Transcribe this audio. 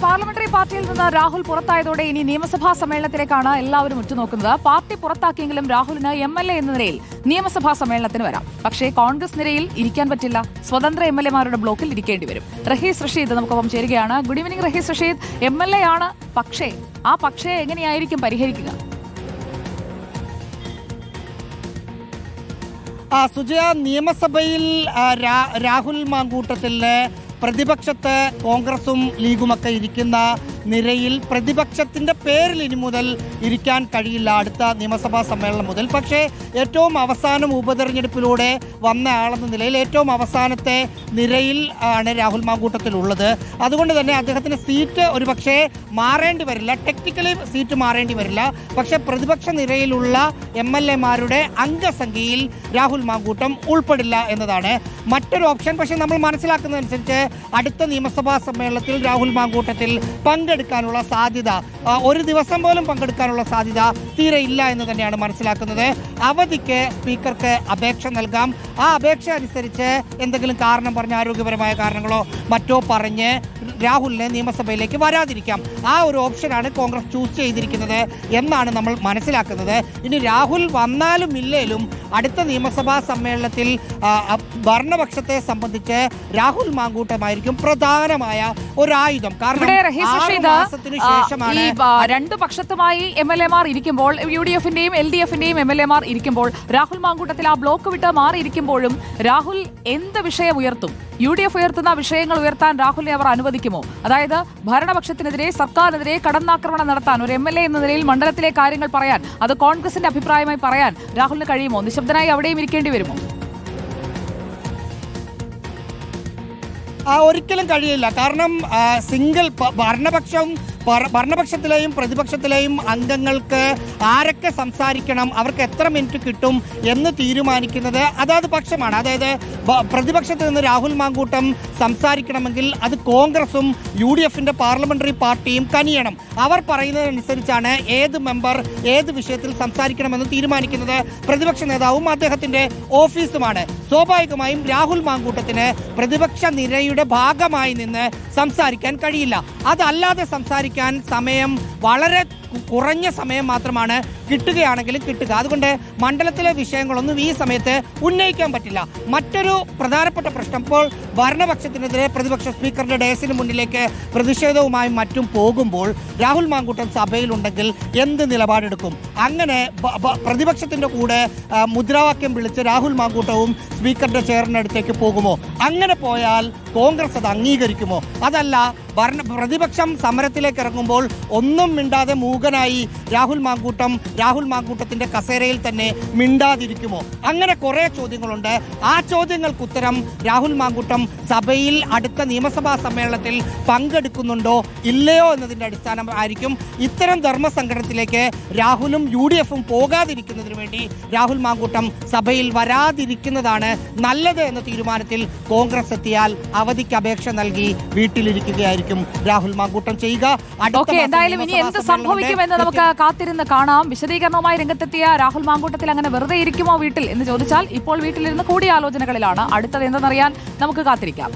Parliamentary പാർട്ടിയിൽ നിന്ന് രാഹുൽ പുറത്തായതോടെ ഇനി നിയമസഭാ സമ്മേളനത്തിലേക്കാണ് എല്ലാവരും ഉറ്റുനോക്കുന്നത്. പാർട്ടി പുറത്താക്കിയെങ്കിലും രാഹുലിന് MLA എന്ന നിലയിൽ നിയമസഭാ സമ്മേളനത്തിന് വരാം. പക്ഷേ കോൺഗ്രസ് നിരയിൽ ഇരിക്കാൻ പറ്റില്ല. സ്വതന്ത്ര MLA-മാരുടെ ബ്ലോക്കിൽ ഇരിക്കേണ്ടി വരും. റഹീസ് റഷീദ് നമുക്കൊപ്പം ചേരുകയാണ്. Good evening Rahees Rasheed. MLA ആണ്, പക്ഷേ ആ പക്ഷേ എങ്ങനെയായിരിക്കും പരിഹരിക്കുക? സുജയ, നിയമസഭയിൽ രാഹുൽ മാങ്കൂട്ടത്തിന് പ്രതിപക്ഷത്ത് കോൺഗ്രസും ലീഗുമൊക്കെ ഇരിക്കുന്ന നിരയിൽ പ്രതിപക്ഷത്തിൻ്റെ പേരിൽ ഇനി മുതൽ ഇരിക്കാൻ കഴിയില്ല അടുത്ത നിയമസഭാ സമ്മേളനം മുതൽ. പക്ഷേ ഏറ്റവും അവസാനം ഉപതെരഞ്ഞെടുപ്പിലൂടെ വന്ന ആളെന്ന നിലയിൽ ഏറ്റവും അവസാനത്തെ നിരയിൽ ആണ് രാഹുൽ മാങ്കൂട്ടത്തിലുള്ളത്. അതുകൊണ്ട് തന്നെ അദ്ദേഹത്തിന് സീറ്റ് ഒരുപക്ഷെ മാറേണ്ടി വരില്ല, ടെക്നിക്കലി സീറ്റ് മാറേണ്ടി വരില്ല. പക്ഷേ പ്രതിപക്ഷ നിരയിലുള്ള MLA-മാരുടെ അംഗസംഖ്യയിൽ രാഹുൽ മാങ്കൂട്ടം ഉൾപ്പെടില്ല എന്നതാണ് മറ്റൊരു ഓപ്ഷൻ. പക്ഷേ നമ്മൾ മനസ്സിലാക്കുന്നതനുസരിച്ച് അടുത്ത നിയമസഭാ സമ്മേളനത്തിൽ രാഹുൽ മാങ്കൂട്ടത്തിൽ പങ്കെടുക്കാനുള്ള സാധ്യത, ഒരു ദിവസം പോലും പങ്കെടുക്കാനുള്ള സാധ്യത തീരെ ഇല്ല എന്ന് തന്നെയാണ് മനസ്സിലാക്കുന്നത്. അവധിക്ക് സ്പീക്കർക്ക് അപേക്ഷ നൽകാം. ആ അപേക്ഷ അനുസരിച്ച് എന്തെങ്കിലും കാരണം പറഞ്ഞ്, ആരോഗ്യപരമായ കാരണങ്ങളോ മറ്റോ പറഞ്ഞ് രാഹുലിനെ നിയമസഭയിലേക്ക് വരാതിരിക്കാം. ആ ഒരു ഓപ്ഷനാണ് കോൺഗ്രസ് ചൂസ് ചെയ്തിരിക്കുന്നത് എന്നാണ് നമ്മൾ മനസ്സിലാക്കുന്നത്. ഇനി രാഹുൽ വന്നാലും ഇല്ലേലും അടുത്ത നിയമസഭാ സമ്മേളനത്തിൽ ഭരണപക്ഷത്തെ സംബന്ധിച്ച് രാഹുൽ മാങ്കൂട്ടമായിരിക്കും പ്രധാനമായ ഒരു ആയുധം. കാരണം രണ്ടു പക്ഷത്തുമായി MLA-മാർ ഇരിക്കുമ്പോൾ, UDF-ന്റെയും LDF-ന്റെയും MLA-മാർ ഇരിക്കുമ്പോൾ, രാഹുൽ മാങ്കൂട്ടത്തിൽ ആ ബ്ലോക്ക് വിട്ട് മാറിയിരിക്കുമ്പോഴും രാഹുൽ എന്ത് വിഷയം ഉയർത്തും? UDF ഉയർത്തുന്ന വിഷയങ്ങൾ ഉയർത്താൻ രാഹുലിനെ അവർ അനുവദിക്കുമോ? അതായത് ഭരണപക്ഷത്തിനെതിരെ, സർക്കാരിനെതിരെ കടന്നാക്രമണം നടത്താൻ ഒരു MLA എന്ന നിലയിൽ മണ്ഡലത്തിലെ കാര്യങ്ങൾ പറയാൻ, അത് കോൺഗ്രസിന്റെ അഭിപ്രായമായി പറയാൻ രാഹുലിന് കഴിയുമോ? നിശബ്ദനായി അവിടെയും ഇരിക്കേണ്ടി വരുമോ? ഒരിക്കലും കഴിയില്ല. കാരണം ഭരണപക്ഷത്തിലെയും പ്രതിപക്ഷത്തിലെയും അംഗങ്ങൾക്ക് ആരൊക്കെ സംസാരിക്കണം, അവർക്ക് എത്ര മിനിറ്റ് കിട്ടും എന്ന് തീരുമാനിക്കുന്നത് അതാത് പക്ഷമാണ്. അതായത് പ്രതിപക്ഷത്ത് നിന്ന് രാഹുൽ മാങ്കൂട്ടം സംസാരിക്കണമെങ്കിൽ അത് കോൺഗ്രസും UDF-ന്റെ പാർലമെന്ററി പാർട്ടിയും കനിയണം. അവർ പറയുന്നതനുസരിച്ചാണ് ഏത് മെമ്പർ ഏത് വിഷയത്തിൽ സംസാരിക്കണമെന്ന് തീരുമാനിക്കുന്നത് പ്രതിപക്ഷ നേതാവും അദ്ദേഹത്തിന്റെ ഓഫീസുമാണ്. സ്വാഭാവികമായും രാഹുൽ മാങ്കൂട്ടത്തിന് പ്രതിപക്ഷ നിരയുടെ ഭാഗമായി നിന്ന് സംസാരിക്കാൻ കഴിയില്ല. അതല്ലാതെ സംസാരിക്കാൻ സമയം വളരെ കുറഞ്ഞ സമയം മാത്രമാണ് കിട്ടുകയാണെങ്കിലും കിട്ടുക. അതുകൊണ്ട് മണ്ഡലത്തിലെ വിഷയങ്ങളൊന്നും ഈ സമയത്ത് ഉന്നയിക്കാൻ പറ്റില്ല. മറ്റൊരു പ്രധാനപ്പെട്ട പ്രശ്നം, ഇപ്പോൾ ഭരണപക്ഷത്തിനെതിരെ പ്രതിപക്ഷ സ്പീക്കറുടെ ഡയസിന് മുന്നിലേക്ക് പ്രതിഷേധവുമായും മറ്റും പോകുമ്പോൾ രാഹുൽ മാങ്കൂട്ടം സഭയിലുണ്ടെങ്കിൽ എന്ത് നിലപാടെടുക്കും? അങ്ങനെ പ്രതിപക്ഷത്തിൻ്റെ കൂടെ മുദ്രാവാക്യം വിളിച്ച് രാഹുൽ മാങ്കൂട്ടവും സ്പീക്കറുടെ ചെയറിനടുത്തേക്ക് പോകുമോ? അങ്ങനെ പോയാൽ കോൺഗ്രസ് അത് അംഗീകരിക്കുമോ? അതല്ല, പ്രതിപക്ഷം സമരത്തിലേക്ക് ഇറങ്ങുമ്പോൾ ഒന്നും മിണ്ടാതെ മൂകനായി രാഹുൽ മാങ്കൂട്ടത്തിന്റെ കസേരയിൽ തന്നെ മിണ്ടാതിരിക്കുമോ? അങ്ങനെ കുറെ ചോദ്യങ്ങളുണ്ട്. ആ ചോദ്യങ്ങൾക്ക് ഉത്തരം രാഹുൽ മാങ്കൂട്ടം സഭയിൽ അടുത്ത നിയമസഭാ സമ്മേളനത്തിൽ പങ്കെടുക്കുന്നുണ്ടോ ഇല്ലയോ എന്നതിന്റെ അടിസ്ഥാനമായിരിക്കും. ഇത്തരം ധർമ്മസങ്കടത്തിലേക്ക് രാഹുലും UDF-ഉം പോകാതിരിക്കുന്നതിന് വേണ്ടി രാഹുൽ മാങ്കൂട്ടം സഭയിൽ വരാതിരിക്കുന്നതാണ് നല്ലത് എന്ന തീരുമാനത്തിൽ കോൺഗ്രസ് എത്തിയാൽ അവധിക്ക് അപേക്ഷ നൽകി വീട്ടിലിരിക്കുകയായിരിക്കും രാഹുൽ മാങ്കൂട്ടം ചെയ്യുക. എന്തായാലും ഇനി എന്ത് സംഭവിക്കുമെന്ന് നമുക്ക് കാത്തിരുന്ന് കാണാം. വിശദീകരണവുമായി രംഗത്തെത്തിയ രാഹുൽ മാങ്കൂട്ടത്തിൽ അങ്ങനെ വെറുതെ ഇരിക്കുമോ വീട്ടിൽ എന്ന് ചോദിച്ചാൽ ഇപ്പോൾ വീട്ടിലിരുന്ന് കൂടിയാലോചനകളിലാണ്. അടുത്തത് എന്തെന്നറിയാൻ നമുക്ക് കാത്തിരിക്കാം.